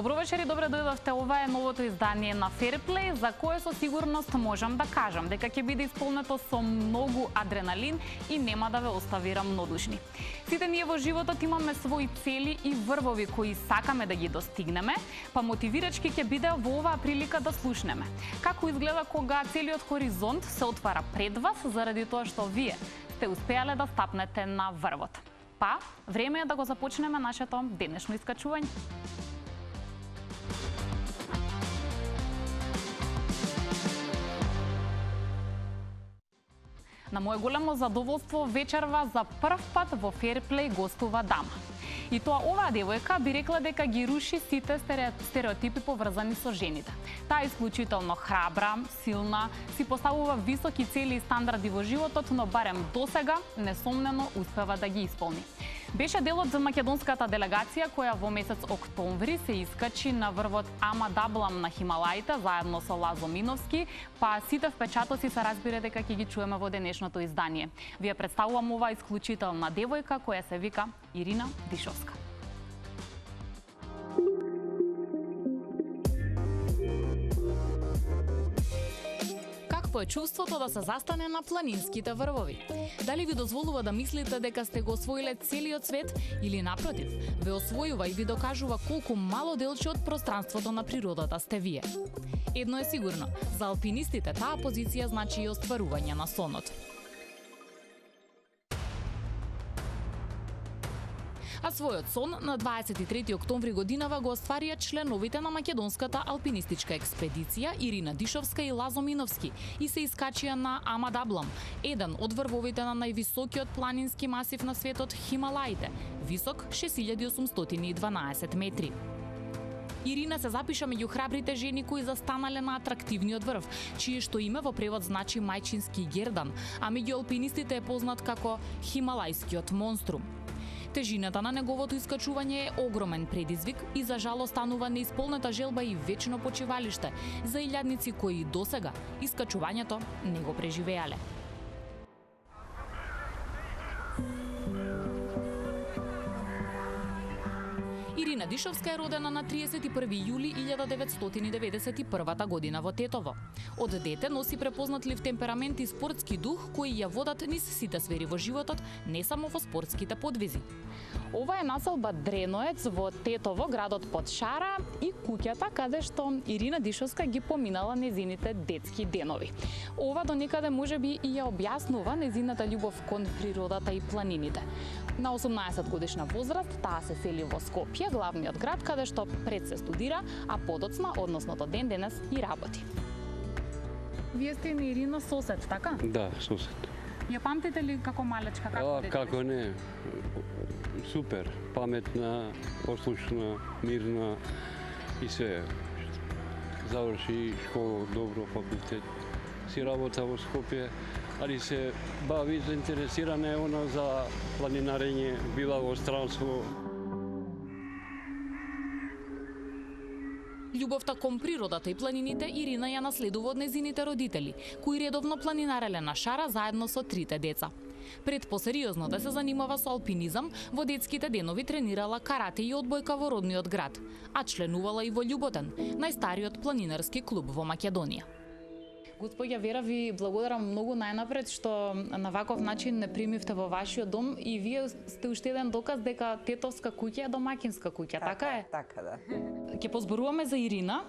Добро вечер и добре дојдовте. Ова е новото издание на Fairplay, за кое со сигурност можам да кажам дека ќе биде исполнето со многу адреналин и нема да ве остави рамнодушни. Сите ние во животот имаме свои цели и врвови кои сакаме да ги достигнеме, па мотивирачки ќе биде во оваа прилика да слушнеме. Како изгледа кога целиот хоризонт се отвара пред вас заради тоа што вие сте успеале да стапнете на врвот. Па, време е да го започнеме нашето денешно искачување. На мое големо задоволство вечерва за прв пат во Fairplay гостува дама. И тоа оваа девојка би рекла дека ги руши сите стереотипи поврзани со жените. Таа е исклучително храбра, силна, си поставува високи цели и стандарди во животот, но барем досега несомнено успева да ги исполни. Беше дел од македонската делегација која во месец октомври се искачи на врвот Амадаблам на Хималаите заедно со Лазо Миновски, па сите впечатоци се разбира дека ќе ги чуеме во денешното издание. Ви ја представувам оваа исклучителна девојка која се вика Ирина Дишовска. Какво е чувството да се застане на планинските врвови? Дали ви дозволува да мислите дека сте го освоиле целиот свет или напротив, ве освојува и ви докажува колку мало делче од пространството на природата сте вие? Едно е сигурно, за алпинистите таа позиција значи и остварување на сонот. А својот сон на 23 октомври годинава го остварија членовите на македонската алпинистичка експедиција Ирина Дишовска и Лазо Миновски и се искачија на Амадаблам, еден од врвовите на највисокиот планински масив на светот Хималаите, висок 6812 метри. Ирина се запиша меѓу храбрите жени кои застанале на атрактивниот врв, чие што име во превод значи мајчински гердан, а меѓу алпинистите е познат како хималајскиот монструм. Тежината на неговото искачување е огромен предизвик и за жал останува неисполнета желба и вечно почивалиште за илјадници кои досега искачувањето не го преживеале. Ирина Дишовска е родена на 31 јули 1991 година во Тетово. Од дете носи препознатлив темперамент и спортски дух кои ја водат низ сите сфери во животот, не само во спортските подвизи. Ова е населба Дреноец во Тетово, градот под Шара и куќата каде што Ирина Дишовска ги поминала незините детски денови. Ова до некаде можеби и ја објаснува незината љубов кон природата и планините. На 18 годишна возраст таа се сели во Скопје, главниот град каде што пред се студира, а подоцна, односно до ден денес, и работи. Вие сте на Ирина сосед, така? Да, сосед. Ја памтите ли како малечка, како дете? Како не, супер, паметна, послушна, мирна и се. Заврши школа, добро, факултет. Си работа во Скопје, али се бави, заинтересирана е она за планинарење, била во странство. Љубовта кон природата и планините Ирина ја наследува од незините родители, кои редовно планинареле на Шара заедно со трите деца. Пред посериозно да се занимава со алпинизам, во детските денови тренирала карате и одбојка во родниот град, а членувала и во Љуботен, најстариот планинарски клуб во Македонија. Господја Вера, ви благодарам многу најнапред што на ваков начин не примивте во вашиот дом и вие сте уште еден доказ дека тетовска куќа е домакинска куќа, така е? Така, да. Ќе позборуваме за Ирина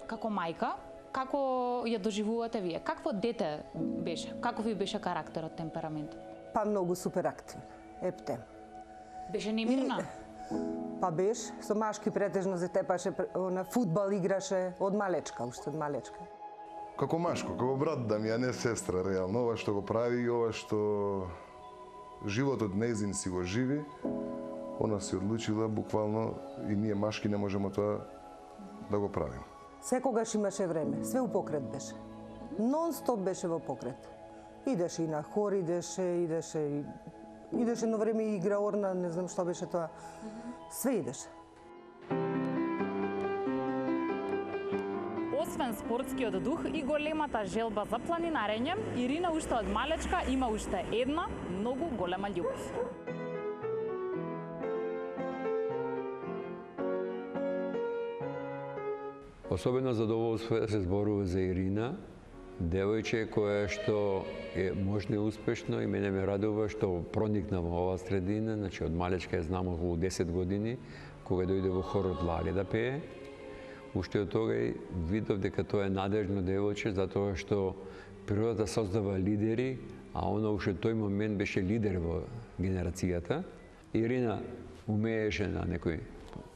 како мајка. Како ја доживувате вие? Какво дете беше? Каков ви беше карактерот, темперамент? Па многу супер активна, ептем. Беше немирна? Па беше, со машки претежно затепаше, на фудбал играше од малечка, уште од малечка. Како машко, како брат да ми, а не сестра, реално. Ова што го прави и ова што животот нејзин си го живи, она се одлучила буквално и ние машки не можеме тоа да го правиме. Секогаш имаше време, све у покрет беше. Нон-стоп беше во покрет. Идеше и на хор, идеше на време и игра орна, не знам што беше тоа. Све идеше. Освен спортскиот дух и големата желба за планинарење, Ирина уште од малечка има уште една многу голема љубов. Особено задоволство се зборува за Ирина, девојче кое што е можно и успешно и мене ме радува што проникна во ова средина, значи од малечка ја знам околу 10 години, кога дојде во хорот Лали да пее. Уште од тога видов дека тоа е надежно девојче, затоа што природата создава лидери, а она уште тој момент беше лидер во генерацијата. Ирина умееше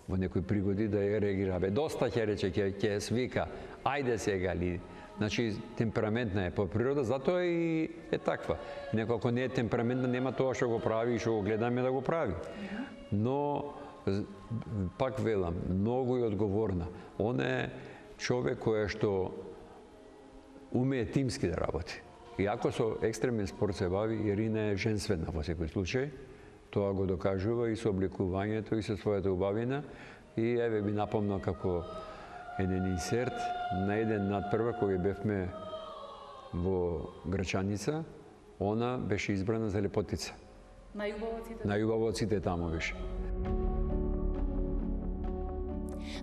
во некои пригоди да ја реагира. Доста ќе рече, ќе свика, ајде сега ли. Значи, темпераментна е по природа, затоа и е таква. Некој ако не е темпераментна, нема тоа што го прави и што го гледаме да го прави. Но, пак велам, многу е одговорна. Она е човек кој што умее тимски да работи. Иако со екстремен спорт се бави, Ирина е женствена во секој случај. Тоа го докажува и со обликувањето и со својата убавина. И еве би напомнал како еден инсерт на еден надпрва кога бевме во Грачаница, она беше избрана за лепотица. Најубава од сите таму беше.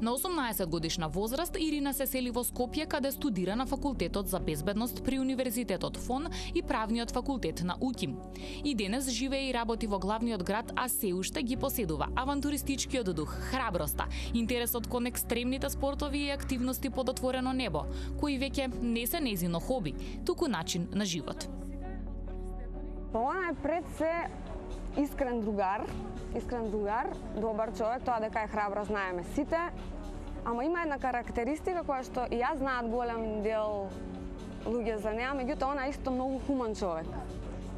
На 18 годишна возраст Ирина се сели во Скопје, каде студира на факултетот за безбедност при Универзитетот ФОН и правниот факултет на УКИМ. И денес живее и работи во главниот град, а се уште ги поседува авантуристичкиот дух, храброста, интересот кон екстремните спортови и активности под отворено небо, кои веќе не се незино хоби, туку начин на живот. Она е пред се искрен другар, добар човек, тоа дека е храбра знаеме сите, ама има една карактеристика која што и јас знаат голем дел луѓе за неа, меѓутоа она е исто многу хуман човек.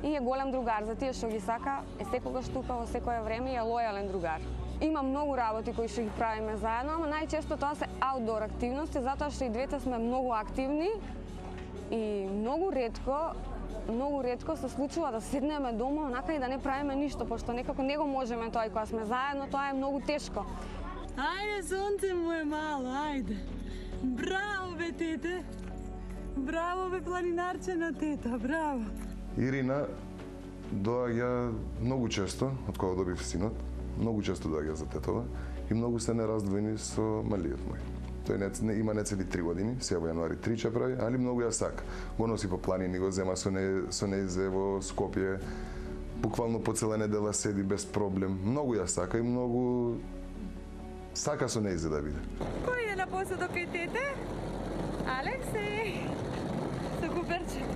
И е голем другар за тие што ги сака, е секогаш тука во секое време и е лојален другар. Има многу работи кои што ги правиме заедно, ама најчесто тоа се аутдор активности, затоа што и двете сме многу активни и многу ретко се случува да седнеме дома онака и да не правиме ништо, пошто некако не го можеме тоа и кога сме заедно, тоа е многу тешко. Ајде, сонце моје мало, ајде. Браво бе, тете. Браво бе, планинарчена тета, браво. Ирина доаѓа многу често, од кога добив синот, многу често доаѓа за тетова и многу се нераздвоени со малиот мој. Тој има нецели 3 години, сега во јануари 3 ќе прави, али многу ја сака. Го носи по планини, го зема со нејзе во Скопје, буквално по цела недела седи без проблем. Многу ја сака и многу сака со нејзе да биде. Кој е на посадок кај тете? Алексеј! Со куперче.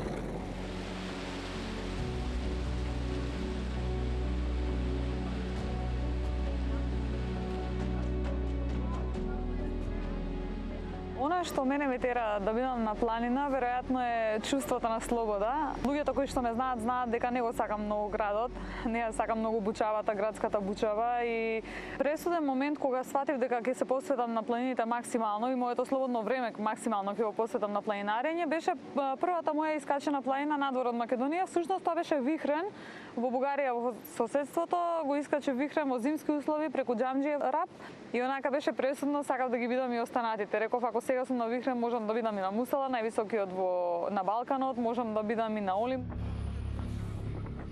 Она што мене ме тера да бидам на планина, веројатно е чувството на слобода. Луѓето кои што ме знаат дека не го сакам многу градот, не ја сакам многу бучавата, градската бучава и пресуден момент кога сватив дека ќе се посветам на планините максимално и моето слободно време максимално ќе го посветам на планинарење, беше првата моја искачена планина надвор од Македонија. Всушност тоа беше Вихрен во Бугарија, во соседството, го искаче Вихрен во зимски услови преку Џамџиев рап и онака беше пресудно, сакав да ги видам и останатите. Реков, ако сега сум на Вихрен, можам да бидам и на Мусала, највисокиот на Балканот, можам да бидам и на Олимп.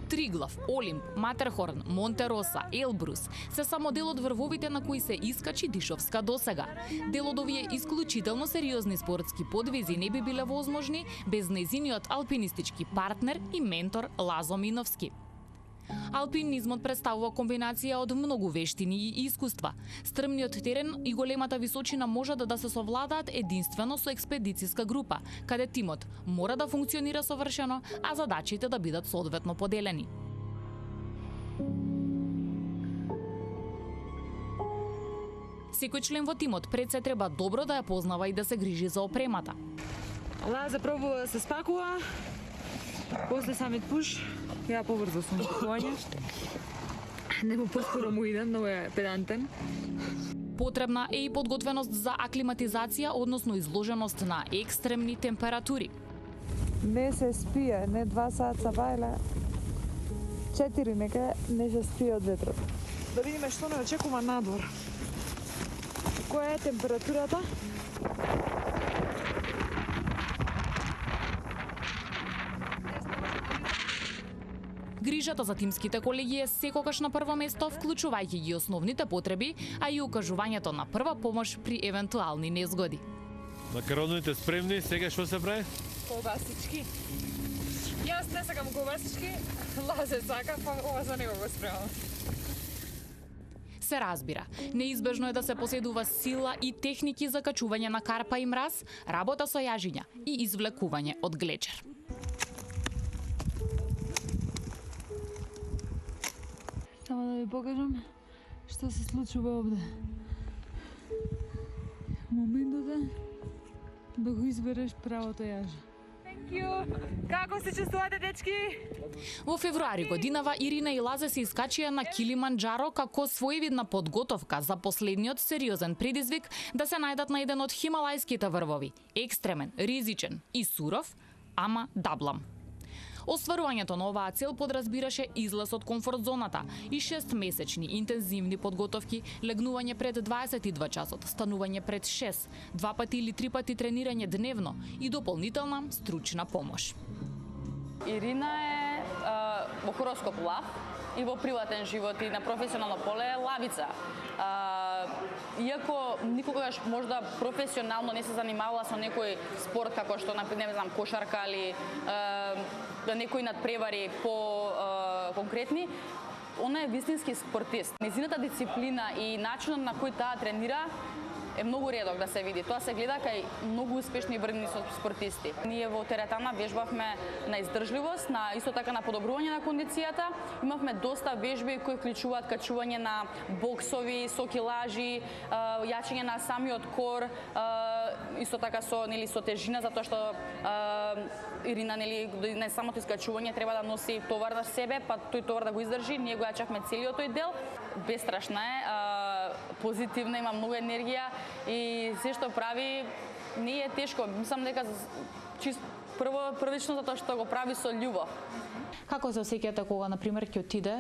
Триглав, Олимп, Матерхорн, Монтероса, Елбрус се само дел од врвовите на кои се искачи Дишовска досега. Дел од овие исклучително сериозни спортски подвизи не би биле возможни без нејзиниот алпинистички партнер и ментор Лазо Миновски. Алпинизмот представува комбинација од многу вештини и искуства. Стрмниот терен и големата височина можат да се совладаат единствено со експедициска група, каде тимот мора да функционира совршено, а задачите да бидат соодветно поделени. Секој член во тимот пред се треба добро да ја познава и да се грижи за опремата. Лаза пробува да се спакува, после самиот пуш, ја побрзо сум спакување. Нему поскоро му идем, но е педантен. Потребна е и подготвеност за аклиматизација, односно изложеност на екстремни температури. Не се спие, не 2 саца бајле, 4 нека не се спие од ветрот. Да видиме што не очекува надвор. Која е температурата? Грижата за тимските колеги е секогаш на прво место, вклучувајќи ги основните потреби, а и укажувањето на прва помош при евентуални незгоди. Макароните спремни, сега што се прави? Колбасички. Јас не сакам колбасички, Лазе сака, па ова за него го спремам. Се разбира, неизбежно е да се поседува сила и техники за качување на карпа и мраз, работа со јажиња и извлекување од глечер. Само да ви покажам што се случува овде. Моментот е да го избереш правото јаже. Thank you. Како се чувствувате, дечки? Во февруари годинава Ирина и Лазе се искачија на Килиманџаро како своевидна подготовка за последниот сериозен предизвик да се најдат на еден од хималајските врвови, екстремен, ризичен и суров, Ама Даблам. Остварувањето на оваа цел подразбираше излез од комфорт зоната и 6-месечни интензивни подготовки, легнување пред 22 часот, станување пред 6, 2 пати или 3 пати тренирање дневно и дополнителна стручна помош. Ирина е во хороскоп лав и во приватен живот и на професионално поле е лавица. Иако никогаш можда професионално не се занимавала со некој спорт како што не знам кошарка или некои надпревари по конкретни, она е вистински спортист. Незината дисциплина и начинот на кој таа тренира е многу редок да се види. Тоа се гледа кај многу успешни врвни спортисти. Ние во теретана вежбавме на издржливост, на исто така на подобрување на кондицијата. Имавме доста вежби кои вклучуваат качување на боксови, со килажи, јачење на самиот кор, исто така со тежина, затоа што Ирина не самото искачување треба да носи товар на себе, па тој товар да го издржи. Ние го јачавме целиот тој дел. Бестрашна е, позитивна, има многу енергија и се што прави не е тешко. Мислам дека првично затоа што го прави со љубов. Како се осеќате кога, например, ќе отиде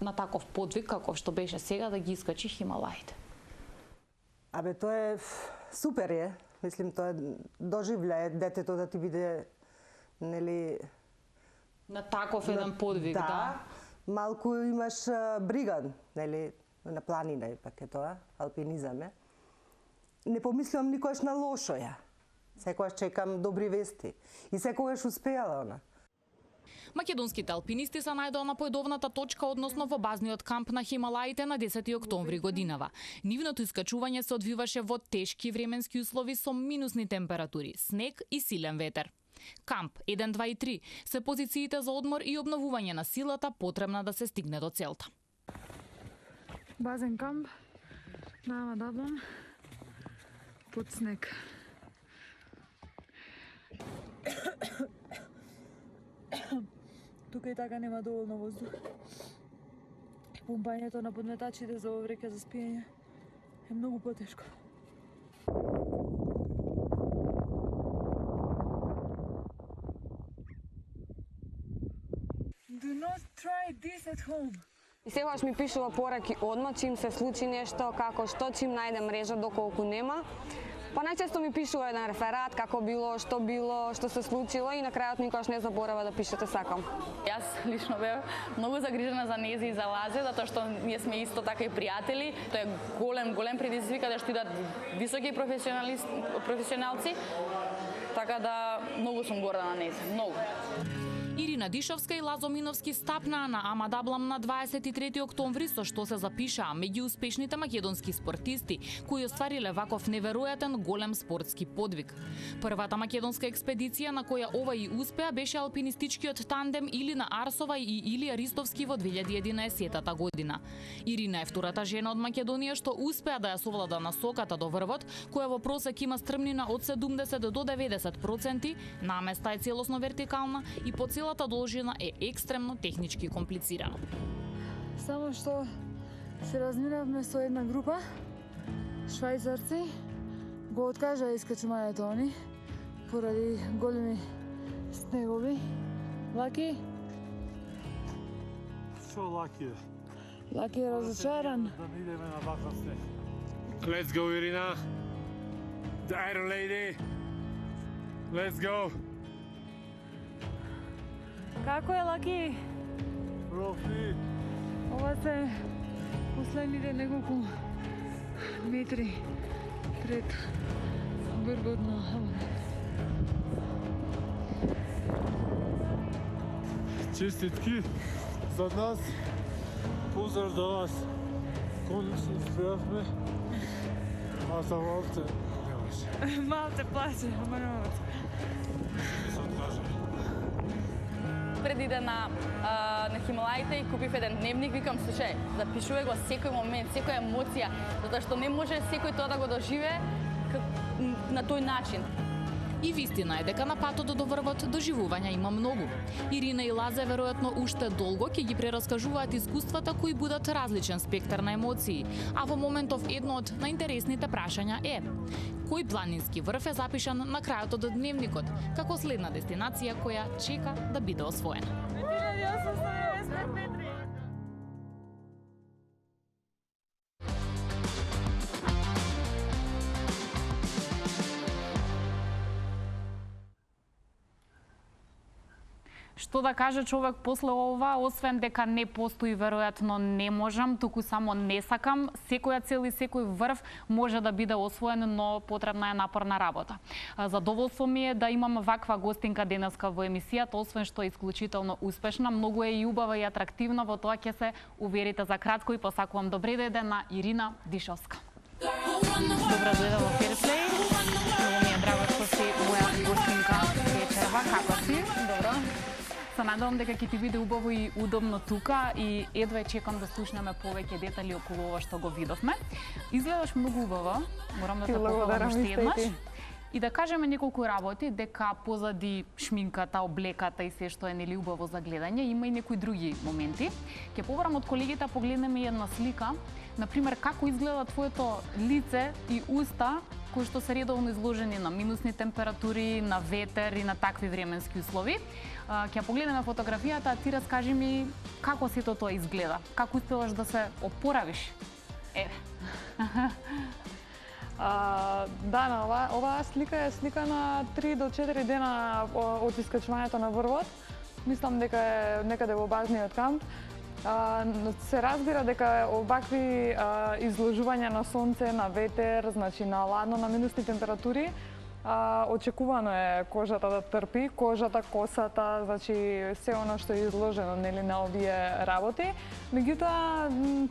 на таков подвиг како што беше сега да ги искачи Хималаите? Абе, тоа е супер е. Мислим, тоа доживљај детето да ти биде, нели... На таков еден подвиг, да. Малку имаш брига, нели, на планина и пак е тоа, алпинизам е. Не помислувам никогаш на лошо ја. Секогаш чекам добри вести. И секогаш успеала она. Македонските алпинисти се најдоа на поедовната точка, односно во базниот камп на Хималаите на 10 октомври годинава. Нивното искачување се одвиваше во тешки временски услови со минусни температури, снег и силен ветер. Камп 1, 2 и 3 се позициите за одмор и обновување на силата потребна да се стигне до целта. Базен камп на Ама Даблам под снег. Тука и така нема доволно воздух. Пумпањето на подметачите за ова вреќа за спиење е многу потешко. Do not try this at home. И сегаш ми пишува пораки одма, чим се случи нешто, како што, чим најде мрежа, доколку нема. Па најчесто ми пишува еден реферат, како било, што се случило и на крајот никогаш не заборава да пишете сакам. Јас лично бев многу загрижена за Нези и за Лазе, затоа што ние сме исто така и пријатели. Тоа е голем предизвик да што идат високи професионалци. Така да многу сум горда на Нези, многу. Ирина Дишовска и Лазо Миновски стапнаа на Ама Даблам на 23 октомври, со што се запишаа меѓу успешните македонски спортисти кои оствариле ваков неверојатен голем спортски подвиг. Првата македонска експедиција на која ова и успеа беше алпинистичкиот тандем Илина Арсова и Илија Ристовски во 2011 година. Ирина е втората жена од Македонија што успеа да ја совлада насоката до врвот, која во просек има стрмнина од 70 до 90%, наместа е целосно вертикална и по целата должина е екстремно технички комплицирана. Само што се разминавме со една група швајцарци, го откажаа искачувањето они поради големи снегови. Лаки? Што Лаки е? Лаки е разочаран. Да не идеме на ваков снег. Let's go, Ирина. The Iron Lady. Let's go. Како е, Лаки? Профи. Ова се последните неколку метри пред врвот на Амада. Честитки за нас. Поздрав до вас. Конечно успеахме. А за малце немаше. Малце плаче, ама немаме. Преди да на Хималаите и купив еден дневник, викам, слушај, запишувај го секој момент, секоја емоција, затоа што не може секој тоа да го доживее на тој начин. И вистина е дека на патот до врвот доживувања има многу. Ирина и Лазе веројатно уште долго ќе ги прераскажуваат искуствата кои будат различен спектар на емоции, а во моментов едно од најинтересните прашања е: кој планински врв е запишан на крајот од дневникот, како следна дестинација која чека да биде освоена? 1895 метри. Што да каже човек после ова, освен дека не постои веројатно не можам, туку само не сакам, секоја цел и секој врв може да биде освоен, но потребна е напорна работа. Задоволство ми е да имам ваква гостинка денеска во емисијата, освен што е исклучително успешна, многу е и убава и атрактивна, во тоа ќе се уверите за кратко и посакувам добре дојде на Ирина Дишовска. Добро дојде во Fairplay. Многу ми е драго што си моја гостинка вечерва, како си? Добро. Се надевам дека ќе ти биде убаво и удобно тука и едва чекам да слушнеме повеќе детали околу ова што го видовме. Изгледаш многу убаво, морам да те похвалам уште еднаш. И да кажеме неколку работи дека позади шминката, облеката и се што е нели убаво за гледање, има и некои други моменти. Ќе побарам од колегите погледнеме една слика, например како изгледа твоето лице и уста кои што се редовно изложени на минусни температури, на ветер и на такви временски услови. Ќе погледнеме фотографијата, а ти раскажи ми како сето тоа изгледа, како успеваш да се опоравиш? Еве. Да, на оваа слика е слика на 3 до 4 дена од искачувањето на врвот. Мислам дека е некаде во базниот камп. Се разбира дека овакви изложувања на сонце, на ветер, значи на ладно, на минусни температури, очекувано е кожата да трпи, кожата, косата, значи се оно што е изложено нели на овие работи. Меѓутоа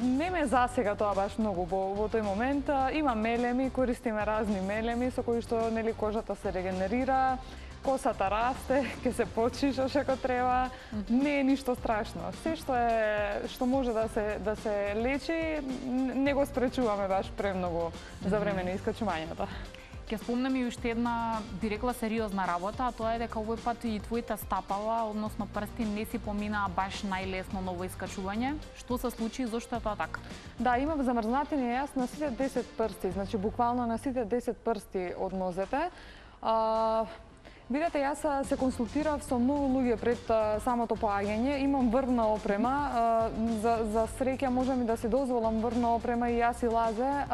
не ме засега тоа баш многу во тој момент. Има мелеми, користиме разни мелеми со кои што нели кожата се регенерира, косата расте, ќе се почиша како треба. Не е ништо страшно. Се што може да се лечи, не го спречуваме баш премногу за време на искачувањето. Ќе спомнам и уште една, би рекла, сериозна работа, а тоа е дека овој пат и твоите стапала, односно прсти, не си поминаа баш најлесно на ово искачување. Што се случи и зошто е тоа така? Да, имам замрзнатини јас на сите 10 прсти, значи буквално на сите 10 прсти од нозете. Видете, јас се консултирав со многу луѓе пред самото поаѓање. Имам врвна опрема, за среќа можам и да си дозволам врвна опрема и јас и Лазе.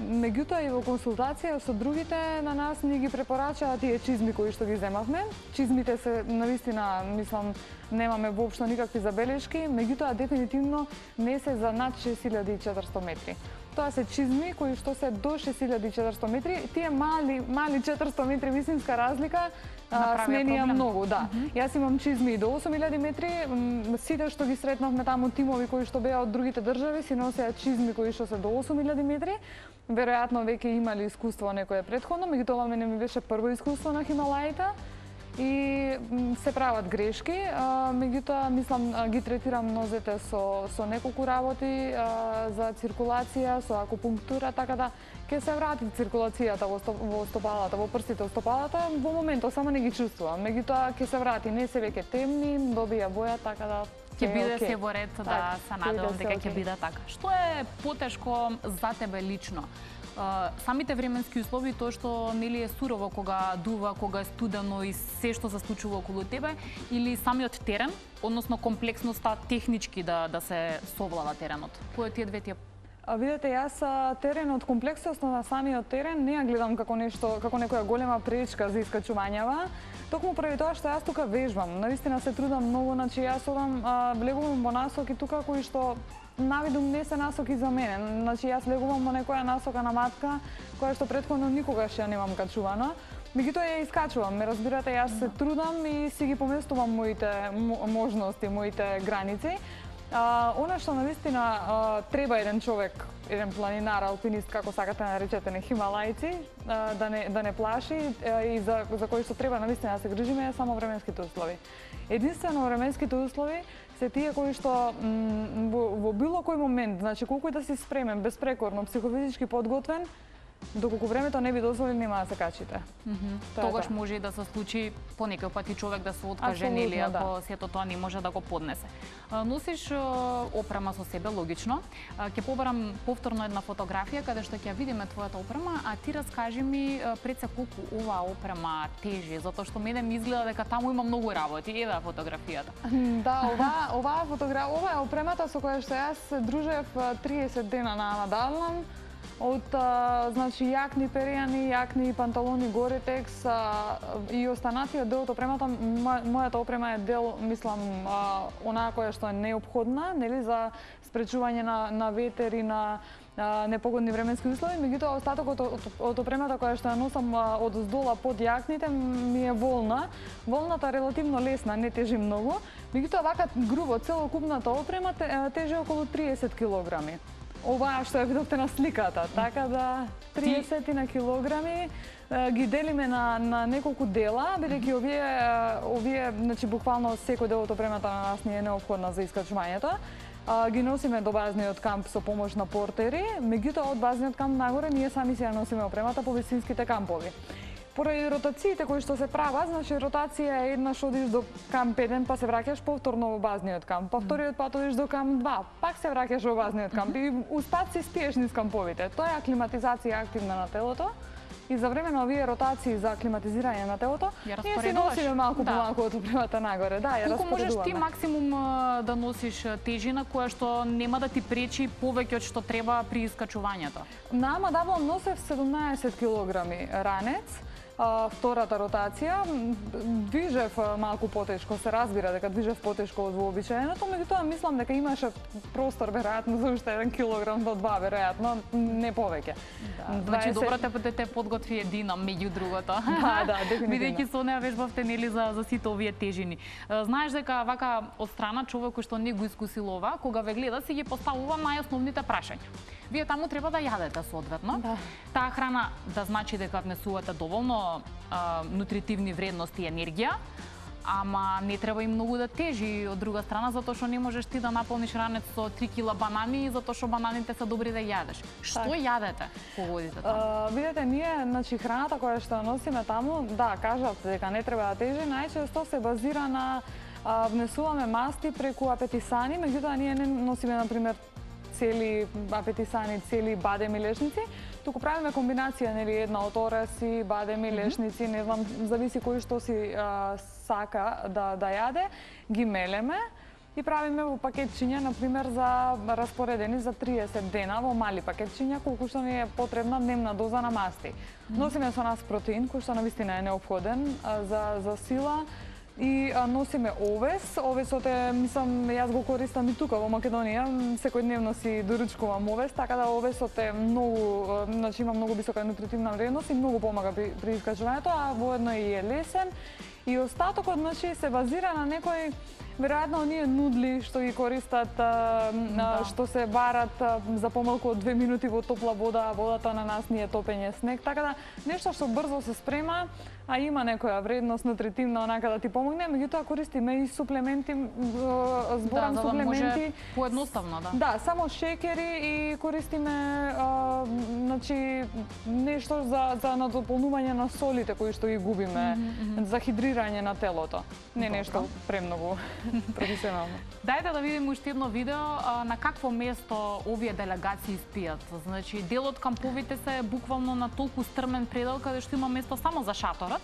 Меѓутоа и во консултација со другите на нас ни ги препорачаа тие чизми кои што ги земавме. Чизмите се навистина, мислам, немаме воопшто никакви забелешки, меѓутоа дефинитивно не се за над 6400 метри. Тоа се чизми кои што се до 6400 метри, тие мали 400 метри висинска разлика сменија многу, да. Јас имам чизми и до 8000 метри, сите што ги сретнавме таму тимови кои што беа од другите држави си носеа чизми кои што се до 8000 метри. Веројатно веќе имали искуство некое претходно, меѓутоа мене ми беше прво искуство на Хималаите и се прават грешки, меѓутоа мислам ги третирам нозете со неколку работи за циркулација, со акупунктура, така да ќе се врати циркулацијата во стопалата, во прстите од стопалата. Во моментот само не ги чувствувам, меѓутоа ќе се врати, не се веќе темни, добија боја, така да ќе биде се во ред, да се надевам дека ќе биде така. Што е потешко за тебе лично? Самите временски услови, тоа што нели е сурово кога дува, кога е студено и се што се случува околу тебе, или самиот терен, односно комплексноста технички да се совлада теренот? Кој од тие две ти е? Видете, јас теренот, комплексноста на самиот терен не ја гледам како нешто, како некоја голема пречка за искачувањава. Токму прави тоа што јас тука вежбам. Навистина се трудам многу, значи јас одам, влегувам во насоки тука кои што навидум не се насоки за мене. Значи јас легувам во некоја насока на матка која што претходно никогаш ја немам качувано. Меѓутоа ја искачувам, ме разбирате, јас се трудам и си ги поместувам моите можности, моите граници. Она што навистина треба еден човек, еден планинар, алпинист, како сакате наречете, не хималајци, да не плаши и за кој што треба навистина да се грижиме е само временските услови. Единствено временските услови се тие кои што во било кој момент, значи колку и да си спремен, безпрекорно, психофизички подготвен, доколку времето не ви дозволи, нема да се качите. Тогаш може и да се случи по некој пат и човек да се откаже, нели, ако сето тоа не може да го поднесе. Носиш опрема со себе, логично. Ќе побарам повторно една фотографија каде што ќе видиме твојата опрема, а ти раскажи ми пред се колку оваа опрема тежи, затоа што мене ми изгледа дека таму има многу работи. Ева фотографијата. Да, оваа фотографија, ова е опремата со која што јас се дружев 30 дена на Амадаблам. Од значи јакни перијани, јакни панталони Gore-Tex и останатиот дел од опремата, мојата опрема е дел, мислам, онаа која што е неопходна, нели, за спречување на ветер и на непогодни временски услови, меѓутоа остатокот од опремата која што ја носам од здола под јакните ми е волна. Волната е релативно лесна, не тежи многу, меѓутоа вака грубо целокупната опрема тежи околу 30 килограми. Ова што ја видовте на сликата, така да 30 на килограми ги делиме на неколку дела, бидејќи овие, значи буквално секој дел од опремата на нас ни е неопходна за искачувањето. Ги носиме до базниот камп со помош на портери, меѓутоа од базниот камп нагоре ние сами си ја носиме опремата по висинските кампови. Поради ротациите кои што се прават, значи ротација е еднаш одиш до камп 1, па се враќаш повторно во базниот камп, па вториот пат одиш до камп 2, пак се враќаш во базниот камп и успат си спиеш низ камповите. Тоа е аклиматизација активна на телото и за време на овие ротации за аклиматизирање на телото, ние си носиме малку по малку од опремата нагоре. Да, ја распоредуваме. Колку можеш ти максимум да носиш тежина која што нема да ти пречи повеќе од што треба при искачувањето? На Амадаблам носев 17 килограми ранец. Втората ротација, движев малку потешко, се разбира дека движев потешко од вообичаеното, меѓутоа мислам дека имаше простор веројатно за уште 1 килограм до 2 веројатно, не повеќе. Значи добро те подготви едина меѓу другото. Да, дефинитивно. Бидејќи со неа вежбавте нели за сите овие тежини. Знаеш дека вака од страна човек кој што не го искусил ова, кога ве гледа си ги поставува најосновните прашања. Вие таму треба да јадете соодветно. Таа храна да значи дека внесувате доволно нутритивни вредности и енергија, ама не треба и многу да тежи од друга страна, затоа што не можеш ти да наполниш ранец со 3 кила банани, затоа што бананите се добри да јадеш. Што јадете кога одите таму? Видете, ние, значи храната која што носиме таму, да, кажавте дека не треба да тежи, најчесто се базира на внесуваме масти преку апетисани, меѓутоа ние не носиме на пример цели апетисани, цели бадеми, лешници, туку правиме комбинација, нели, една од ораси, бадеми, лешници, не знам, зависи кој што си сака да јаде, ги мелеме и правиме во пакетчиња, на пример, за распоредени за 30 дена во мали пакетчиња, колку што ни е потребна дневна доза на масти. Носиме со нас протеин, кој што навистина е неопходен за сила. И носиме овес. Овесот е, мислам, јас го користам и тука во Македонија, секојдневно си доручкувам овес, така да овесот е многу, значи има многу висока нутритивна вредност и многу помага при искачувањето, а воедно и е лесен. И остатокот, значи, се базира на некои веројатно оние нудли што ги користат, што се варат за помалку од 2 минути во топла вода, а водата на нас ни е топење снег, така да нешто што брзо се спрема, а има некоја вредност нутритивна онака да ти помогне, меѓутоа користиме и суплементи, зборам за да суплементи. може поедноставно, да. Да, само шекери и користиме значи нешто за надополнување на солите кои што ги губиме, за хидрирање на телото. Не нешто премногу професионално. Дајте да видиме уште едно видео на какво место овие делегации спијат. Значи, дел од камповите се буквално на толку стрмен предел каде што има место само за шаторот.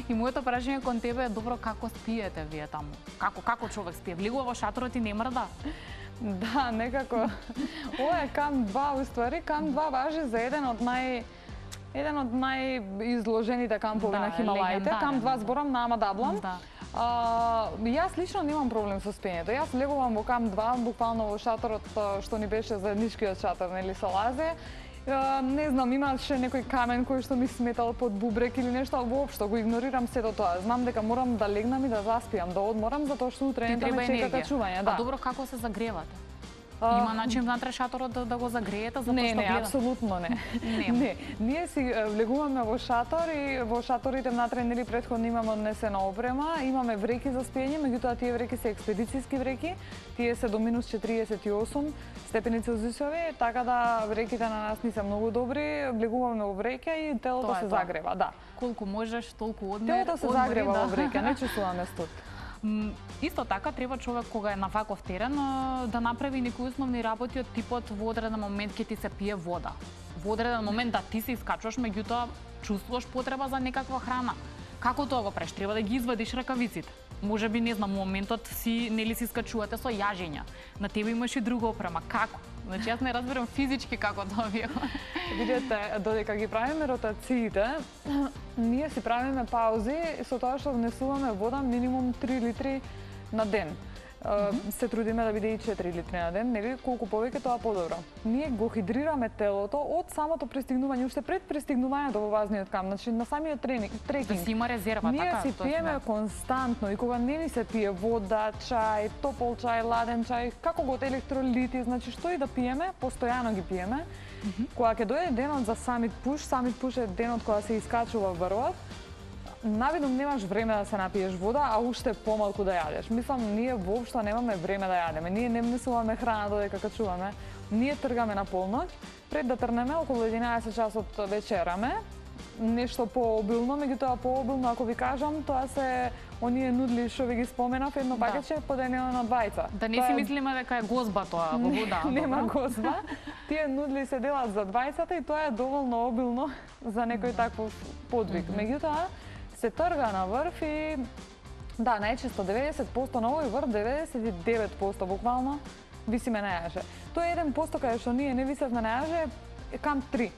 И моето прашање кон тебе е добро како спиете вие таму? Како човек спие? Влегува во шаторот и не мрда? Да, некако. Ова е камп 2, уствари. Камп 2 важи за еден од најизложените кампови на Хималаите. Камп 2 зборам на Амадаблам. Јас лично немам проблем со спиењето. Јас легувам во камп 2, буквално во шаторот што ни беше заедничкиот шатор, нели, со Лазе. Не знам, имаше некој камен кој што ми сметал под бубрек или нешто, воопшто го игнорирам сето тоа. Знам дека морам да легнам и да заспиам, да одморам, затоа што утре ме чека качување. А добро, како се загревате? Има начин внатре шаторот да го загреете, затоа што гледам? Не, апсолутно не. Не, ние си влегуваме во шатор и во шаторите внатре, нели, претходно имаме однесена опрема, имаме вреки за спиење, меѓутоа тие вреки се експедицијски вреки, тие се до минус 48 степени Целзиусови, така да вреките на нас не се многу добри, влегуваме во вреќе и телото се загрева, да. Колку можеш, толку одмори. Телото се загрева во вреќе, не чувствуваме студ. Исто така треба човек кога е на ваков терен да направи некои основни работи од типот во одреден момент ќе ти се пие вода. Во одреден момент да ти се искачуваш, меѓутоа чувствуваш потреба за некаква храна. Како тоа го правиш? Треба да ги извадиш ракавиците. Може би, не знам, во моментот си нели си скачувате со јажења. На тебе имаш и друга опрема. Како? Значи јас не разбирам физички како тоа ви. Видете, додека ги правиме ротациите, ние си правиме паузи со тоа што внесуваме вода минимум 3 литри на ден. Се трудиме да биде и 4 литри на ден, нели, колку повеќе тоа подобро. Ние го хидрираме телото од самото пристигнување, уште пред пристигнувањето во базниот камп, значи на самиот трекинг. Да си има резерва, така? Ние си пиеме константно и кога не ни се пие вода, чај, топол чај, ладен чај, како го од електролити, значи што и да пиеме, постојано ги пиеме. Кога ќе дојде денот за самит пуш е денот кога се искачува врвот, навидум немаш време да се напиеш вода, а уште помалку да јадеш. Мислам, ние воопшто немаме време да јадеме. Ние не внесуваме храна додека качуваме. Ние тргаме на полноќ, пред да трнеме околу 11 часот вечераме. Нешто пообилно, меѓутоа пообилно, ако ви кажам, тоа се оние нудли што ви ги споменав, едно пакетче поделено на двајца. Да не си мислиме дека е гозба тоа во вода. Нема гозба. Тие нудли се делат за двајцата и тоа е доволно обилно за некој таков подвиг. Меѓутоа, се трга на врв и да, најчесто 90% на овој врв, 99% буквално висиме на јаже. Тоа е 1% кај што ние не висевме на јаже е камп 3.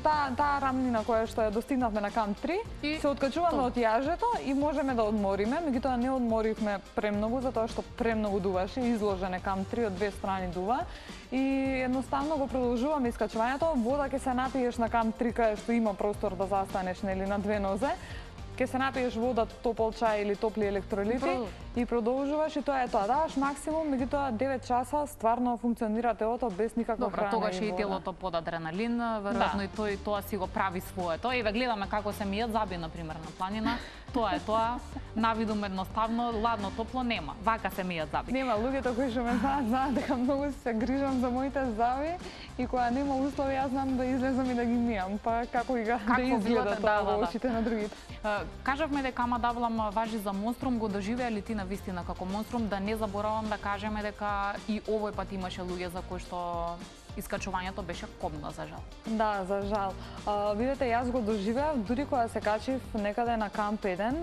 Таа рамнина која што ја достигнавме на камп 3, се откачуваме од јажето и можеме да одмориме, меѓутоа не одморивме премногу затоа што премногу дуваше, изложен е камп 3 од две страни дува и едноставно го продолжуваме искачувањето. Вода ќе се напиеш на камп 3 кај што има простор да застанеш, нели, на две нозе. Ќе се напиеш вода, топол чај или топли електролити и продолжуваш и тоа е тоа. Даваш максимум, меѓутоа 9 часа стварно функционира телото без никаква храна. Добро, тогаш и телото под адреналин, веројатно и тоа си го прави своето. Еве гледаме како се мијат заби, например, на планина. Тоа е тоа. Навидум едноставно, ладно, топло нема. Вака се мијат заби. Нема, луѓето кои што ме знаат дека многу се грижам за моите заби и кога нема услови, јас знам да излезам и да ги мијам, па како и да изгледа тоа во очите на другите. Кажавме дека Ама Даблам важи за монструм, го доживеа ли ти на вистина како монструм? Да не заборавам да кажеме дека и овој пат имаше луѓе за кои што искачувањето беше кобно, за жал. Да, за жал. Видете, јас го доживеав дури кога се качив некаде на камп 1.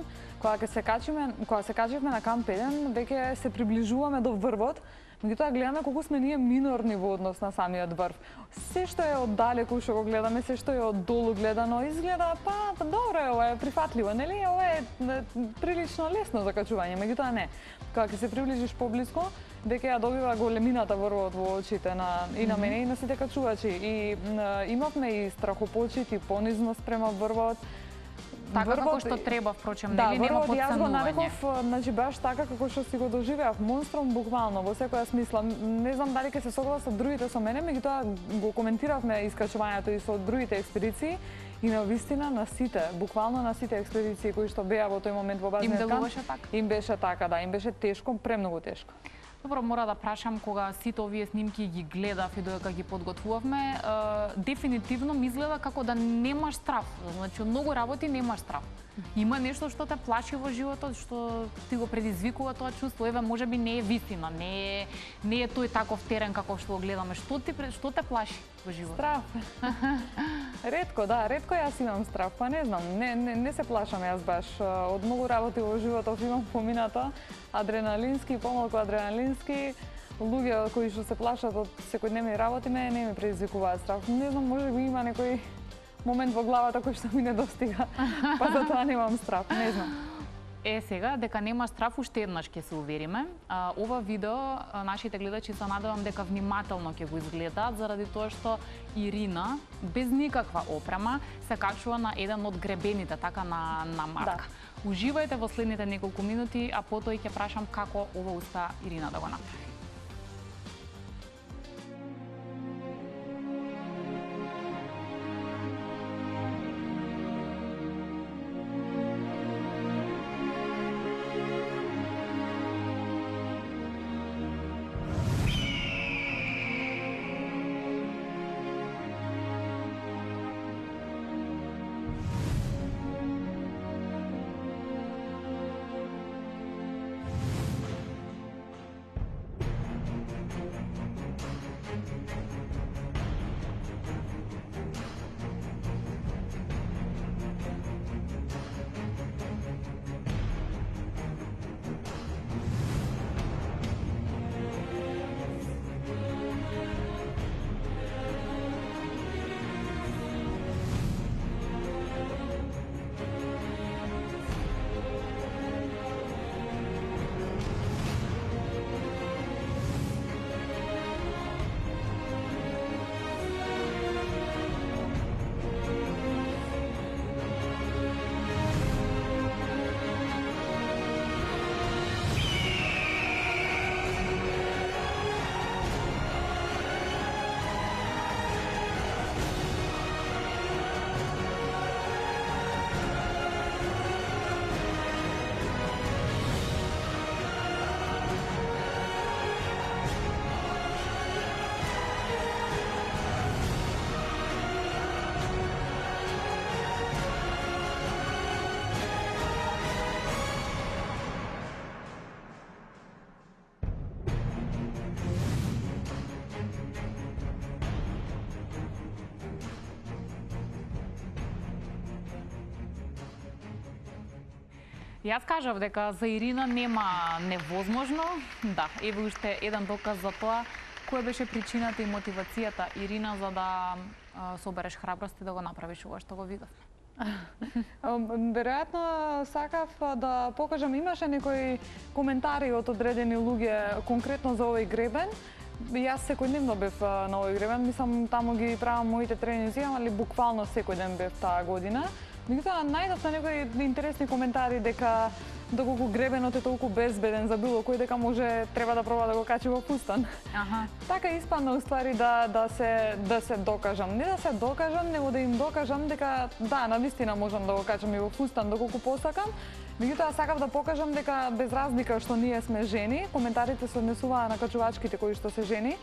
Кога се качивме на камп 1, веќе се приближуваме до врвот, меѓутоа гледаме колку сме ние минорни во однос на самиот врв. Се што е оддалеку што го гледаме, се што е од долу гледано, изгледа па добро е, ова е прифатливо, нели? Ова е прилично лесно за качување, меѓутоа не. Кога ќе се приближиш поблиску, веќе ја добива големината врвот во очите и на мене и на сите качувачи. И имавме и страхопочит и понизност према врвот. Така како што треба, впрочем, нели, нема подценување. Јас го нареков, значи баш така како што си го доживеав, монструм буквално во секоја смисла. Не знам дали ќе се согласат другите со мене, меѓутоа го коментиравме искачувањето и со другите експедиции и на вистина на сите, буквално на сите експедиции кои што беа во тој момент во базниот камп. Им делуваше така? Им беше така, да, им беше тешко, премногу тешко. Добро, мора да прашам, кога сите овие снимки ги гледав и додека ги подготвувавме, дефинитивно ми изгледа како да немаш страв. Значи, од многу работи немаш страв. Има нешто што те плаши во животот, што ти го предизвикува тоа чувство. Еве, можеби не е вистина, не е тој таков терен како што го гледаме. Што те плаши во животот? Страв. Ретко, да, ретко јас имам страв, па не знам, не се плашам јас баш. Од многу работи во животот имам поминато, адреналински, помалку адреналински, луѓе кои што се плашат од секојдневни работи, не ми предизвикуваат страв. Не знам, можеби има некој момент во главата кој што ми не достига, па затоа немам страв, не знам. Сега, дека нема страф, уште еднаш ќе се увериме. Ова видео, нашите гледачи се надевам дека внимателно ќе го изгледаат, заради тоа што Ирина, без никаква опрема, се качува на еден од гребените, така на матка. Да. Уживајте во следните неколку минути, а потоа и ќе прашам како ова успеа Ирина да го направи. Јас кажав дека за Ирина нема невозможно. Да, еве уште еден доказ за тоа која беше причината и мотивацијата Ирина за да собереш храброст и да го направиш ова што го видовме. Веројатно сакав да покажам, имаше некои коментари од одредени луѓе конкретно за овој гребен. Јас секојдневно бев на овој гребен, мислам таму ги правам моите тренинзи, али буквално секој ден бев таа година. Меѓутоа, најдов на некои интересни коментари дека доколку гребенот е толку безбеден за било кој, дека може треба да проба да го качи во фустан. Така испадна уствари да се докажам. Не да се докажам, него да им докажам дека да, навистина можам да го качам и во фустан доколку посакам. Меѓутоа сакав да покажам дека без разлика што ние сме жени, коментарите се однесуваа на качувачките кои што се жени,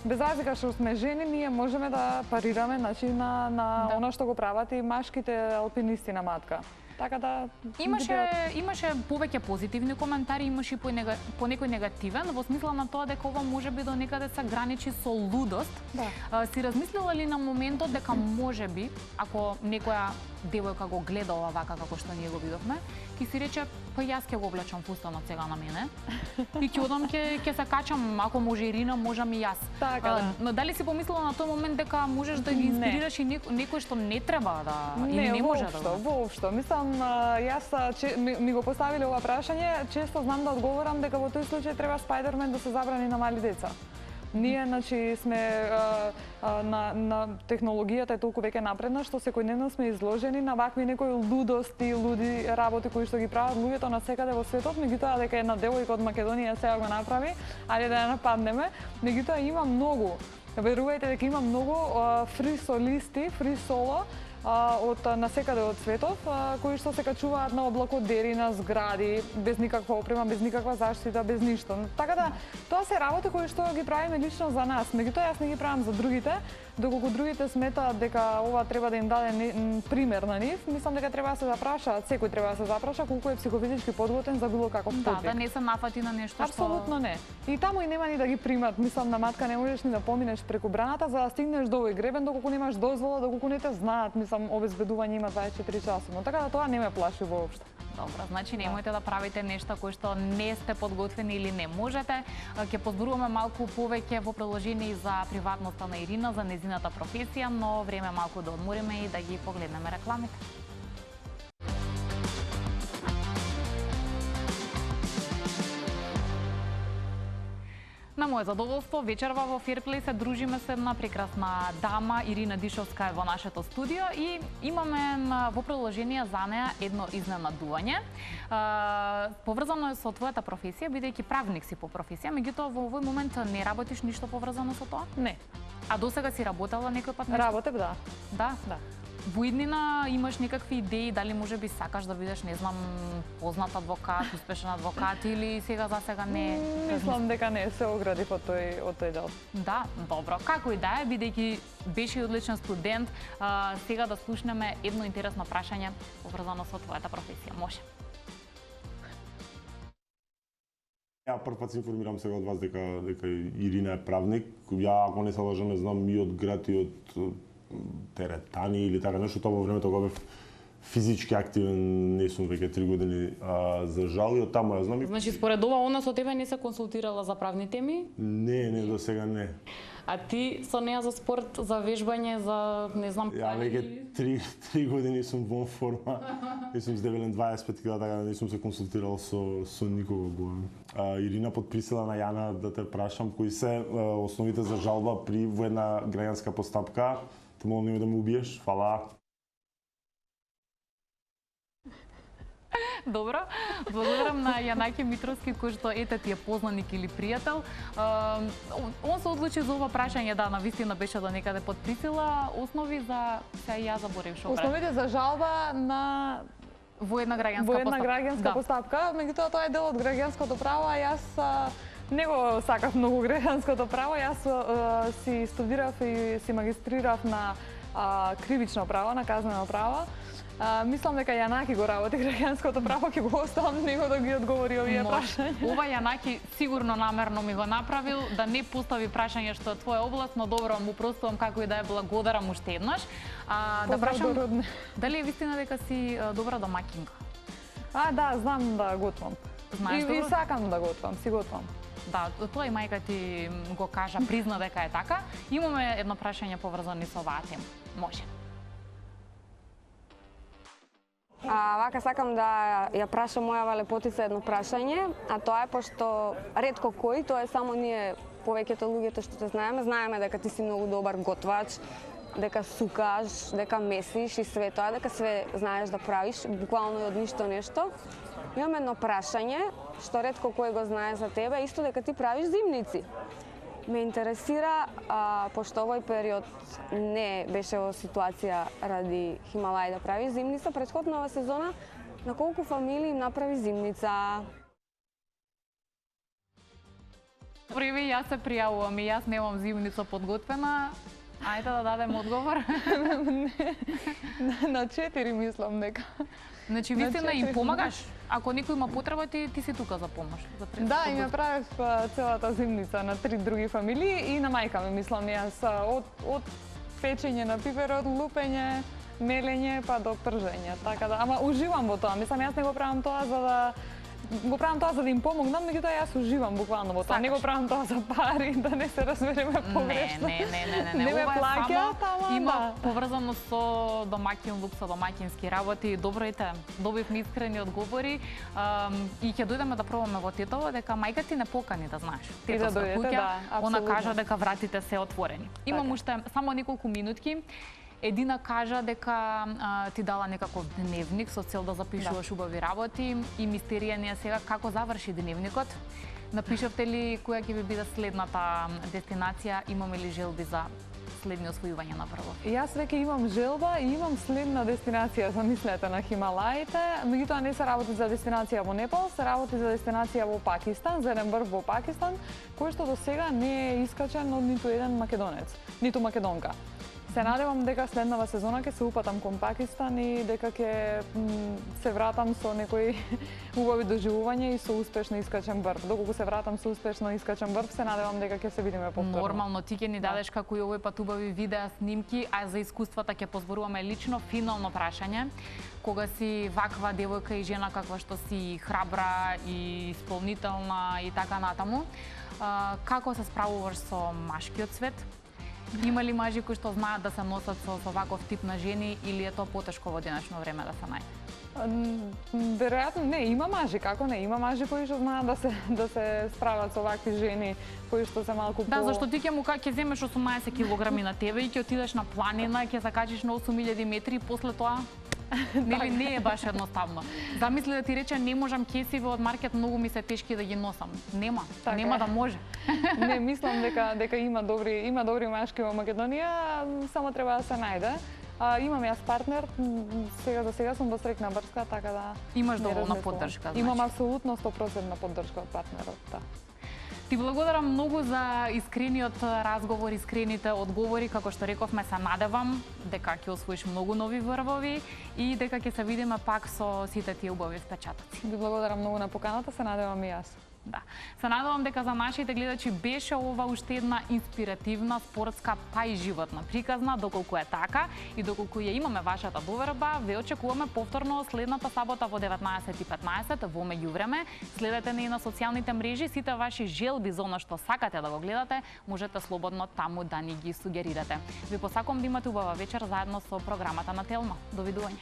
без разлика што сме жени, ние можеме да парираме, значи на она што го прават и машките алпинисти на матка. Така да имаше повеќе позитивни коментари, имаше и по некој негативен, во смисла на тоа дека ова можеби до некаде се граничи со лудост. Да. Си размислила ли на моментот дека можеби, ако некоја девојка го гледа ова вака како што ние го видовме, ќе си рече, па јас ќе го облечам фустанот сега на мене и ќе одам ќе се качам, ако може Ирина, можам и јас. Така, но дали си помислила на тој момент дека можеш да ги инспирираш и некој што не треба да или не може да? Не, воопшто. Мислам, јас ми го поставиле ова прашање, често знам да одговорам дека во тој случај треба Спајдермен да се забрани на мали деца. Ние, значи, сме на технологијата е толку веќе напредна што секојдневно сме изложени на вакви некои лудости, луди работи кои што ги прават луѓето насекаде во светот, меѓутоа дека една девојка од Македонија сега го направи, ајде да ја нападнеме, меѓутоа има многу. Верувајте дека има многу фри солисти, фри соло од насекаде од светот, кои што се качуваат на облакодери, на згради, без никаква опрема, без никаква заштита, без ништо. Така да, тоа се работи кои што ги правиме лично за нас. Меѓутоа, јас не ги правам за другите, доколку другите сметаат дека ова треба да им даде пример на нив, мислам дека треба да се запрашаат, секој треба да се запраша колку е психофизички подготвен за било каков подвиг. Да не се нафати на нешто што... Апсолутно не. И таму и нема ни да ги примат. Мислам, на матка не можеш ни да поминеш преку браната за да стигнеш до овој гребен, доколку немаш дозвола, доколку не те знаат. Мислам, обезбедување има 24 часовно. Така да тоа не ме плаши воопшто. Добро, значи немојте да правите нешто кои што не сте подготвени или не можете. Ќе позборуваме малку повеќе во продолжение за приватноста на Ирина, за нејзината професија, но време малку да одмориме и да ги погледнеме рекламите. му е задоволство, вечерва во Fairplay се дружиме со една прекрасна дама, Ирина Дишовска е во нашето студио и имаме во продолжение за неа едно изненадување. Поврзано е со твојата професија, бидејќи правник си по професија, меѓутоа во овој момент не работиш ништо поврзано со тоа? Не. А досега си работела некој пат нешто? Работев, да. Да? Да. Во иднина имаш некакви идеи, дали може би сакаш да бидеш, не знам, познат адвокат, успешен адвокат или сега за сега не? Мислам дека не се оградив од тој дел. Да, добро. Како и да е, бидејќи беше одличен студент, сега да слушнеме едно интересно прашање поврзано со твојата професија. Може. Ја прв пат се информирам сега од вас дека Ирина е правник. Ја, ако не се лажам, не знам и од град и од теретани или така нешто, тоа во времето кога бев физички активен, не сум веќе 3 години, за жал и од таму ја знам. Значи, според ова, она со тебе не се консултирала за правни теми? Не, до сега не. А ти со неа за спорт, за вежбање, за не знам... Ја веќе 3 години сум во форма и сум здебелен 25 кг, така не сум се консултирал со никого го. Ирина, под присила на Јана да те прашам кои се основите за жалба при во една граѓанска постапка. Те молам да ме убиеш. Фала. Добро, благодарам на Јанаки Митровски, кој што ете ти е познаник или пријател. Он се одлучи за ова прашање, да, навистина беше до некаде под присила. Основи за... Сега ја заборев шо. Основите за жалба на... Во една граѓанска постапка, меѓутоа тоа е дел од граѓанското право, а јас не го сакав многу граѓанското право. Јас си студирав и си магистрирав на кривично право, на казнено право. Мислам дека Јанаки го работи граѓанското право, ќе го оставам него да ги одговори овие прашања. Ова Јанаки сигурно намерно ми го направил, да не постави прашање што е твоја област, но добро, му простувам како и да е, благодарам уште еднаш. Да прашам, дали е вистина дека си добра домаќинка? Да, знам да готвам. Знаеш и сакам да готвам, си готвам. Да, тоа и мајка ти го кажа, призна дека е така. Имаме едно прашање поврзано со оваа тема. Може. Вака сакам да ја прашам мојава лепотица едно прашање, а тоа е пошто ретко кој, тоа е само ние повеќето луѓето што те знаеме дека ти си многу добар готвач, дека сукаш, дека месиш и све тоа, дека све знаеш да правиш, буквално и од ништо нешто. Имам едно прашање што ретко кој го знае за тебе, исто дека ти правиш зимници. Ме интересира, пошто овој период не беше во ситуација ради Хималај да прави зимница, претходнава сезона, на колку фамилии им направи зимница? Први, јас се пријавувам и јас немам зимница подготвена. Ајде да дадем одговор. На 4 мислам дека. Значи, вистина им помагаш? Ако некој има потреба, ти си тука за помош. Да, им ја правев целата зимница на 3 други фамилии и на мајка ми, мислам јас, од печење на пиперот, лупење, мелење па до пржење. Така да, ама уживам во тоа. Мислам, јас не го правам тоа за да им помогнам, меѓутоа јас уживам буквално во тоа. Не го правам тоа за пари, да не се разбереме погрешно. Не ме плаќаат, ама има поврзано со домаќинлук, со домаќински работи. Добро ете, добивме искрени одговори и ќе дојдеме да пробаме во Тетово, дека мајка ти не покани, да знаеш. Тетовска куќа, она кажа дека вратите се отворени. Имам уште само неколку минутки. Едина кажа дека ти дала некаков дневник со цел да запишуваш убави работи и мистерија не е сега како заврши дневникот. Напишавте ли која ќе ви биде следната дестинација, имаме ли желби за следни освојувања на прво? Јас веќе имам желба и имам следна дестинација, замислете, на Хималаите. Меѓутоа не се работи за дестинација во Непал, се работи за дестинација во Пакистан, за еден врв во Пакистан, кој што до сега не е искачен од ниту еден македонец, ниту македонка. Се надевам дека следнава сезона ќе се упатам кон Пакистан и дека ќе се вратам со некои убави доживувања и со успешно искачен врв. Доколку се вратам со успешно искачен врв, се надевам дека ќе се видиме повторно. Нормално, ти ќе ни дадеш како и овој пат убави видеа снимки, а за искуствата ќе позборуваме лично. Финално прашање. Кога си ваква девојка и жена каква што си, храбра и исполнителна и така натаму, како се справуваш со машкиот свет? Има ли мажи кои што знаат да се носат со ваков тип на жени или е тоа потешко во денешно време да се најде? Веројатно не, има мажи, како не, има мажи кои што знаат да се справат со вакви жени, кои што се малку по... Да, зашто ти ќе земеш 18 килограми на тебе и ќе отидеш на планина, ќе закачиш на 8000 метри и после тоа нели не е баш едноставно. Замисли да ти рече не можам кесиве од маркет, многу ми се тешки да ги носам. Нема да може. Не, мислам дека има добри машки во Македонија, само треба да се најде. Имам јас партнер, за сега сум во срекна брска, така да... Имаш доволна поддршка, значи. Имам апсолутно 100% поддршка од партнерот, да. Ти благодарам многу за искрениот разговор, искрените одговори, како што рековме, се надевам дека ќе освоиш многу нови врвови и дека ќе се видиме пак со сите тие убави впечатоци. Ви благодарам многу на поканата, се надевам и јас. Да. Се надевам дека за нашите гледачи беше ова уште една инспиративна, спортска, па и животна приказна. Доколку е така и доколку ја имаме вашата доверба, ве очекуваме повторно следната сабота во 19:15 во меѓувреме. Следете ни на социјалните мрежи, сите ваши желби за она што сакате да го гледате, можете слободно таму да ни ги сугерирате. Ви посакувам да имате убава вечер заедно со програмата на Телма. Довидување.